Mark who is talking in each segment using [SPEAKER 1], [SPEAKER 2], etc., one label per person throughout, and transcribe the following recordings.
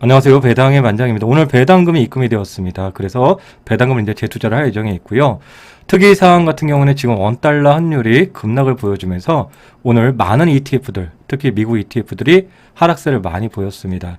[SPEAKER 1] 안녕하세요. 배당의 만장입니다. 오늘 배당금이 입금이 되었습니다. 그래서 배당금을 이제 재투자를 할 예정에 있고요. 특이사항 같은 경우는 지금 원달러 환율이 급락을 보여주면서 오늘 많은 ETF들, 특히 미국 ETF들이 하락세를 많이 보였습니다.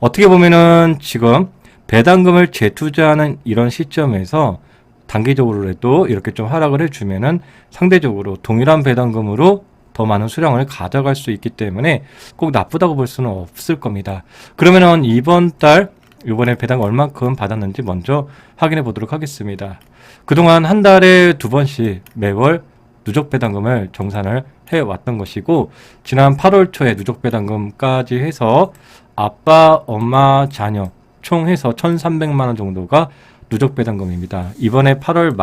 [SPEAKER 1] 어떻게 보면은 지금 배당금을 재투자하는 이런 시점에서 단기적으로라도 이렇게 좀 하락을 해주면은 상대적으로 동일한 배당금으로 더 많은 수량을 가져갈 수 있기 때문에 꼭 나쁘다고 볼 수는 없을 겁니다. 그러면은 이번에 배당 얼마큼 받았는지 먼저 확인해 보도록 하겠습니다. 그동안 한 달에 2번씩 매월 누적 배당금을 정산을 해왔던 것이고, 지난 8월 초에 누적 배당금까지 해서 아빠, 엄마, 자녀 총 해서 1,300만 원 정도가 누적 배당금입니다. 이번에 8월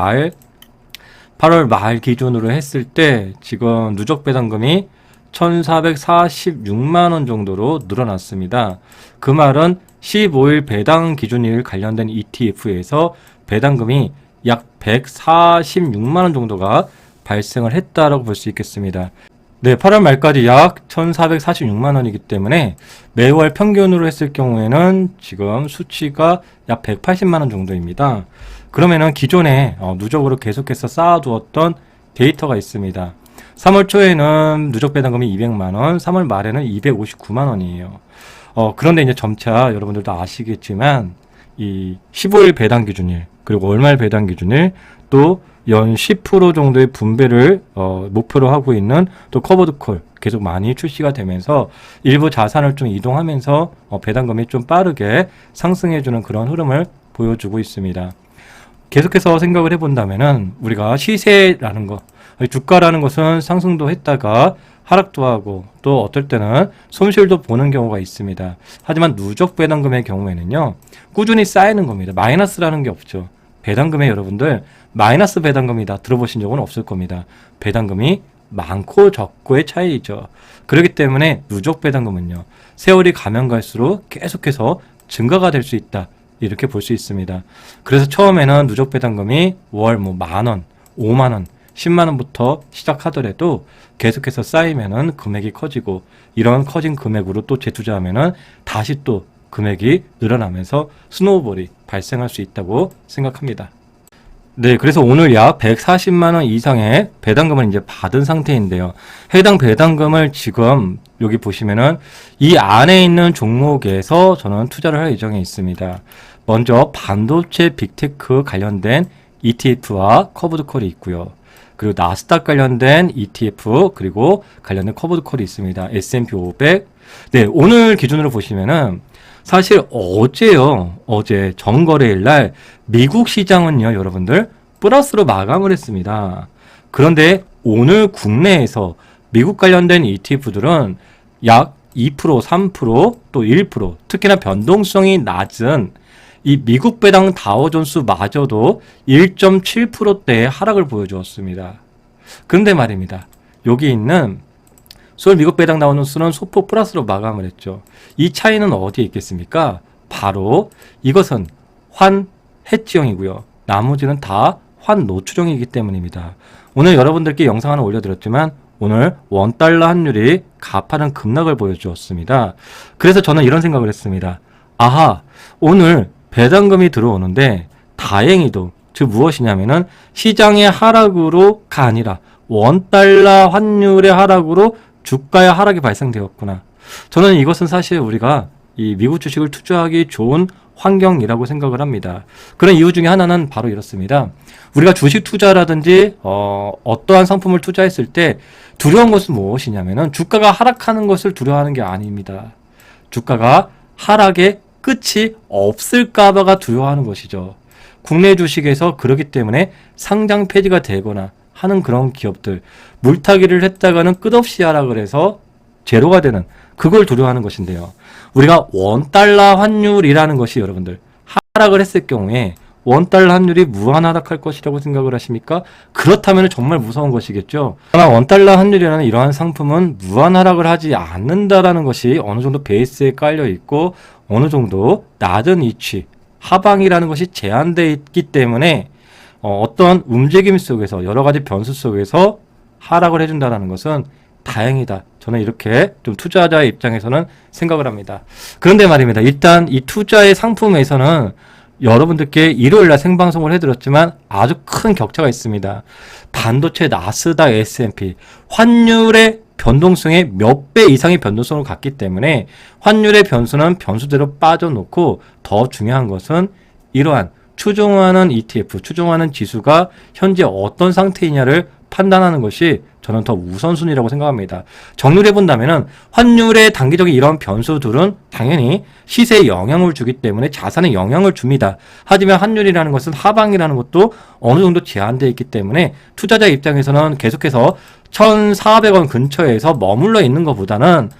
[SPEAKER 1] 말 기준으로 했을 때 지금 누적 배당금이 1,446만 원 정도로 늘어났습니다. 그 말은 15일 배당 기준일 관련된 ETF에서 배당금이 약 146만 원 정도가 발생을 했다라고 볼 수 있겠습니다. 네, 8월 말까지 약 1,446만 원이기 때문에 매월 평균으로 했을 경우에는 지금 수치가 약 180만 원 정도입니다. 그러면은 기존에 누적으로 계속해서 쌓아두었던 데이터가 있습니다. 3월 초에는 누적 배당금이 200만 원, 3월 말에는 259만 원이에요. 그런데 이제 점차 여러분들도 아시겠지만 이 15일 배당 기준일, 그리고 월말 배당 기준일, 또 연 10% 정도의 분배를 목표로 하고 있는 또 커버드 콜 계속 많이 출시가 되면서 일부 자산을 좀 이동하면서 배당금이 좀 빠르게 상승해주는 그런 흐름을 보여주고 있습니다. 계속해서 생각을 해본다면은 우리가 시세라는 거, 주가라는 것은 상승도 했다가 하락도 하고 또 어떨 때는 손실도 보는 경우가 있습니다. 하지만 누적 배당금의 경우에는요, 꾸준히 쌓이는 겁니다. 마이너스라는 게 없죠. 배당금에 여러분들 마이너스 배당금이다 들어보신 적은 없을 겁니다. 배당금이 많고 적고의 차이죠. 그렇기 때문에 누적 배당금은요, 세월이 가면 갈수록 계속해서 증가가 될 수 있다, 이렇게 볼 수 있습니다. 그래서 처음에는 누적 배당금이 월 만원, 5만원, 10만원부터 시작하더라도 계속해서 쌓이면은 금액이 커지고, 이런 커진 금액으로 또 재투자하면은 다시 또 금액이 늘어나면서 스노우볼이 발생할 수 있다고 생각합니다. 네, 그래서 오늘 약 140만원 이상의 배당금을 이제 받은 상태인데요. 해당 배당금을 지금 여기 보시면은 이 안에 있는 종목에서 저는 투자를 할 예정에 있습니다. 먼저 반도체 빅테크 관련된 ETF와 커버드 콜이 있고요. 그리고 나스닥 관련된 ETF, 그리고 관련된 커버드 콜이 있습니다. S&P 500. 네, 오늘 기준으로 보시면은 사실 어제 정거래일 날 미국 시장은요, 여러분들 플러스로 마감을 했습니다. 그런데 오늘 국내에서 미국 관련된 ETF들은 약 2%, 3%, 또 1%, 특히나 변동성이 낮은 이 미국 배당 다우존스마저도 1.7%대의 하락을 보여주었습니다. 그런데 말입니다, 여기 있는 서울 미국 배당 다우존스는 소폭 플러스로 마감을 했죠. 이 차이는 어디에 있겠습니까? 바로 이것은 환 해지형이고요. 나머지는 다 환 노출형이기 때문입니다. 오늘 여러분들께 영상 하나 올려드렸지만 오늘 원달러 환율이 가파른 급락을 보여주었습니다. 그래서 저는 이런 생각을 했습니다. 아하, 오늘 배당금이 들어오는데 다행히도, 즉 무엇이냐면은 시장의 하락으로가 아니라 원달러 환율의 하락으로 주가의 하락이 발생되었구나. 저는 이것은 사실 우리가 이 미국 주식을 투자하기 좋은 환경이라고 생각을 합니다. 그런 이유 중에 하나는 바로 이렇습니다. 우리가 주식 투자라든지 어떠한 상품을 투자했을 때 두려운 것은 무엇이냐면은 주가가 하락하는 것을 두려워하는 게 아닙니다. 주가가 하락의 끝이 없을까봐가 두려워하는 것이죠. 국내 주식에서 그렇기 때문에 상장 폐지가 되거나 하는 그런 기업들, 물타기를 했다가는 끝없이 하락을 해서 제로가 되는, 그걸 두려워하는 것인데요. 우리가 원달러 환율이라는 것이 여러분들 하락을 했을 경우에 원달러 환율이 무한 하락할 것이라고 생각을 하십니까? 그렇다면 정말 무서운 것이겠죠. 그러나 원달러 환율이라는 이러한 상품은 무한 하락을 하지 않는다라는 것이 어느 정도 베이스에 깔려 있고 어느 정도 낮은 위치, 하방이라는 것이 제한되어 있기 때문에 어떤 움직임 속에서, 여러 가지 변수 속에서 하락을 해준다는 것은 다행이다. 저는 이렇게 좀 투자자의 입장에서는 생각을 합니다. 그런데 말입니다. 일단 이 투자의 상품에서는 여러분들께 일요일날 생방송을 해드렸지만 아주 큰 격차가 있습니다. 반도체 나스닥 S&P 환율의 변동성의 몇 배 이상의 변동성을 갖기 때문에 환율의 변수는 변수대로 빠져놓고 더 중요한 것은 이러한 추종하는 ETF, 추종하는 지수가 현재 어떤 상태이냐를 판단하는 것이 저는 더 우선순위라고 생각합니다. 정리를 해본다면은 환율의 단기적인 이런 변수들은 당연히 시세에 영향을 주기 때문에 자산에 영향을 줍니다. 하지만 환율이라는 것은 하방이라는 것도 어느 정도 제한되어 있기 때문에 투자자 입장에서는 계속해서 1,400원 근처에서 머물러 있는 것보다는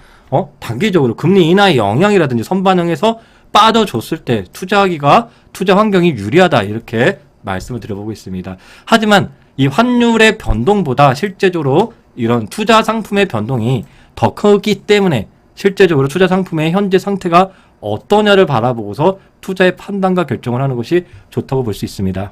[SPEAKER 1] 단기적으로 금리 인하의 영향이라든지 선반영해서 빠져줬을 때 투자하기가 투자 환경이 유리하다 이렇게 말씀을 드려보고 있습니다. 하지만 이 환율의 변동보다 실제적으로 이런 투자 상품의 변동이 더 크기 때문에 실제적으로 투자 상품의 현재 상태가 어떠냐를 바라보고서 투자의 판단과 결정을 하는 것이 좋다고 볼 수 있습니다.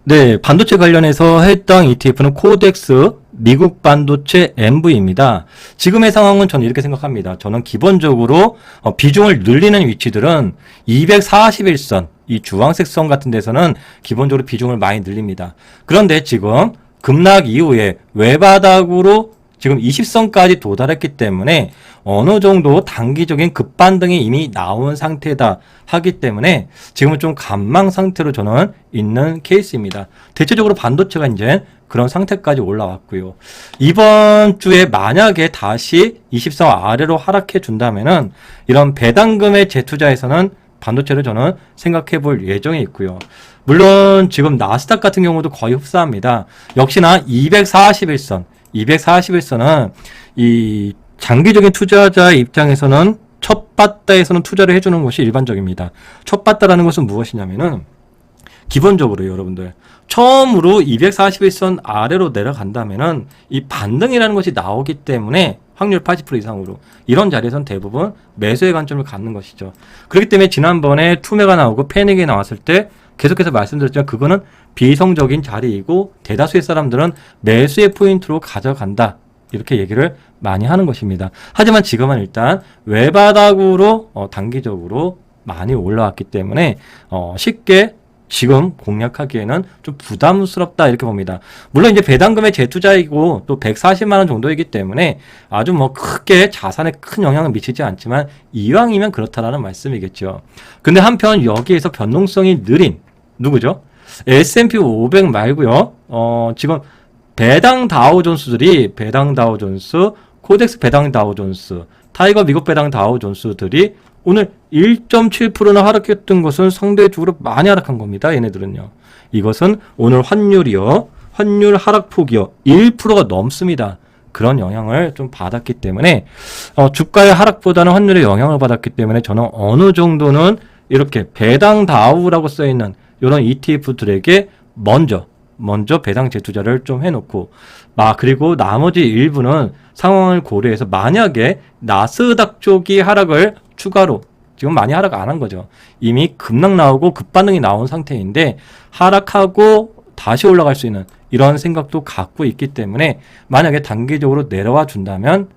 [SPEAKER 1] 네, 반도체 관련해서 해당 ETF는 코덱스 미국 반도체 MV입니다. 지금의 상황은 저는 이렇게 생각합니다. 저는 기본적으로 비중을 늘리는 위치들은 241선, 이 주황색 선 같은 데서는 기본적으로 비중을 많이 늘립니다. 그런데 지금 급락 이후에 외바닥으로 지금 20선까지 도달했기 때문에 어느 정도 단기적인 급반등이 이미 나온 상태다 하기 때문에 지금은 좀 관망 상태로 저는 있는 케이스입니다. 대체적으로 반도체가 이제 그런 상태까지 올라왔고요. 이번 주에 만약에 다시 20선 아래로 하락해 준다면은 이런 배당금의 재투자에서는 반도체를 저는 생각해 볼 예정이 있고요. 물론 지금 나스닥 같은 경우도 거의 흡사합니다. 역시나 241선, 241선은 이 장기적인 투자자의 입장에서는 첫 바다에서는 투자를 해주는 것이 일반적입니다. 첫 바다라는 것은 무엇이냐면은 기본적으로 여러분들 처음으로 241선 아래로 내려간다면은 이 반등이라는 것이 나오기 때문에 확률 80% 이상으로 이런 자리에선 대부분 매수의 관점을 갖는 것이죠. 그렇기 때문에 지난번에 투매가 나오고 패닉이 나왔을 때 계속해서 말씀드렸지만 그거는 비이성적인 자리이고 대다수의 사람들은 매수의 포인트로 가져간다. 이렇게 얘기를 많이 하는 것입니다. 하지만 지금은 일단 외바닥으로 단기적으로 많이 올라왔기 때문에 쉽게 지금 공략하기에는 좀 부담스럽다 이렇게 봅니다. 물론 이제 배당금의 재투자이고 또 140만 원 정도이기 때문에 아주 뭐 크게 자산에 큰 영향을 미치지 않지만 이왕이면 그렇다라는 말씀이겠죠. 근데 한편 여기에서 변동성이 느린 누구죠? S&P 500 말고요. 지금 배당 다우존스들이 배당 다우존스, 코덱스 배당 다우존스, 타이거 미국 배당 다우존스들이 오늘 1.7%나 하락했던 것은 상대적으로 많이 하락한 겁니다. 얘네들은요. 이것은 오늘 환율이요. 환율 하락폭이요. 1%가 넘습니다. 그런 영향을 좀 받았기 때문에 주가의 하락보다는 환율의 영향을 받았기 때문에 저는 어느 정도는 이렇게 배당 다우라고 써있는 이런 ETF들에게 먼저 배당 재투자를 좀 해놓고 그리고 나머지 일부는 상황을 고려해서 만약에 나스닥 쪽이 하락을 추가로 지금 많이 하락 안 한 거죠. 이미 급락 나오고 급반응이 나온 상태인데 하락하고 다시 올라갈 수 있는 이런 생각도 갖고 있기 때문에 만약에 단기적으로 내려와 준다면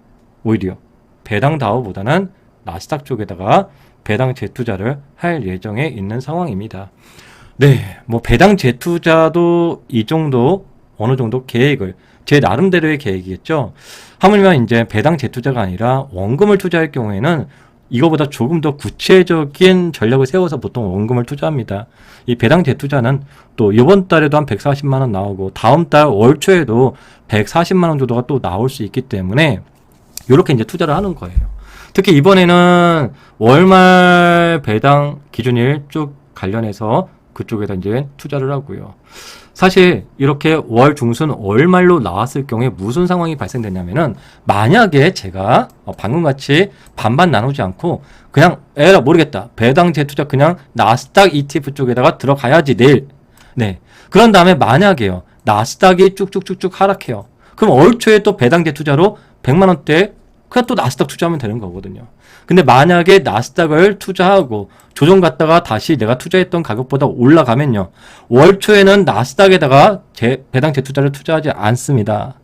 [SPEAKER 1] 오히려 배당 다우보다는 나스닥 쪽에다가 배당 재투자를 할 예정에 있는 상황입니다. 네, 뭐 배당 재투자도 이 정도 어느 정도 계획을 제 나름대로의 계획이겠죠. 하물며 이제 배당 재투자가 아니라 원금을 투자할 경우에는 이거보다 조금 더 구체적인 전략을 세워서 보통 원금을 투자합니다. 이 배당 재투자는 또 이번 달에도 한 140만 원 나오고 다음 달 월 초에도 140만 원 정도가 또 나올 수 있기 때문에 이렇게 이제 투자를 하는 거예요. 특히 이번에는 월말 배당 기준일 쪽 관련해서 그쪽에다 이제 투자를 하고요. 사실 이렇게 월 중순 월말로 나왔을 경우에 무슨 상황이 발생되냐면은 만약에 제가 방금 같이 반반 나누지 않고 그냥 에라 모르겠다. 배당 재투자 그냥 나스닥 ETF 쪽에다가 들어가야지 내일. 네. 그런 다음에 만약에요. 나스닥이 쭉쭉쭉쭉 하락해요. 그럼 올 초에 또 배당 재투자로 100만 원대 그냥 또 나스닥 투자하면 되는 거거든요. 근데 만약에 나스닥을 투자하고 조정 갔다가 다시 내가 투자했던 가격보다 올라가면요. 월 초에는 나스닥에다가 배당 재투자를 투자하지 않습니다.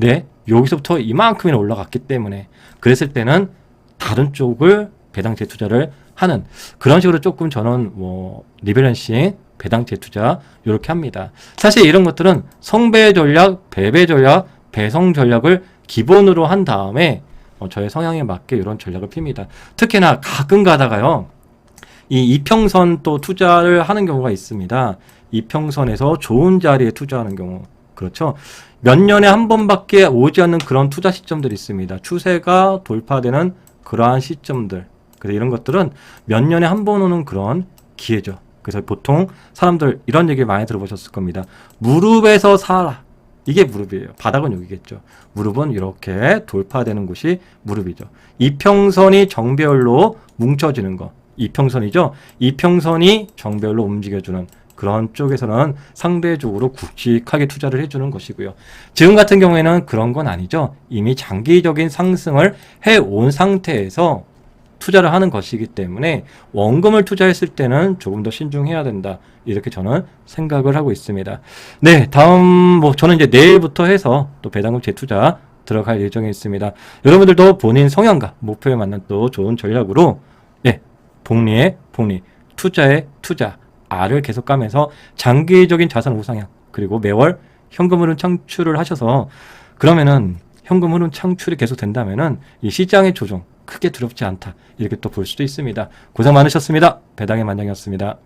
[SPEAKER 1] 네, 여기서부터 이만큼이나 올라갔기 때문에 그랬을 때는 다른 쪽을 배당 재투자를 하는 그런 식으로 조금 저는 뭐 리밸런싱, 배당 재투자 이렇게 합니다. 사실 이런 것들은 성배 전략, 배배 전략, 배성 전략을 기본으로 한 다음에 저의 성향에 맞게 이런 전략을 핍니다. 특히나 가끔 가다가요. 이 이평선 또 투자를 하는 경우가 있습니다. 이평선에서 좋은 자리에 투자하는 경우. 그렇죠. 몇 년에 한 번밖에 오지 않는 그런 투자 시점들이 있습니다. 추세가 돌파되는 그러한 시점들. 그래서 이런 것들은 몇 년에 한 번 오는 그런 기회죠. 그래서 보통 사람들 이런 얘기 많이 들어보셨을 겁니다. 무릎에서 사라. 이게 무릎이에요. 바닥은 여기겠죠. 무릎은 이렇게 돌파되는 곳이 무릎이죠. 이평선이 정배열로 뭉쳐지는 거. 이평선이죠. 이평선이 정배열로 움직여주는 그런 쪽에서는 상대적으로 굵직하게 투자를 해주는 것이고요. 지금 같은 경우에는 그런 건 아니죠. 이미 장기적인 상승을 해온 상태에서 투자를 하는 것이기 때문에 원금을 투자했을 때는 조금 더 신중해야 된다. 이렇게 저는 생각을 하고 있습니다. 네, 다음 뭐 저는 이제 내일부터 해서 또 배당금 재투자 들어갈 예정에 있습니다. 여러분들도 본인 성향과 목표에 맞는 또 좋은 전략으로 복리의 복리, 투자의 투자, R을 계속 가면서 장기적인 자산 우상향 그리고 매월 현금 흐름 창출을 하셔서 그러면은 현금 흐름 창출이 계속 된다면은 이 시장의 조정 크게 두렵지 않다. 이렇게 또 볼 수도 있습니다. 고생 많으셨습니다. 배당의 만장이었습니다.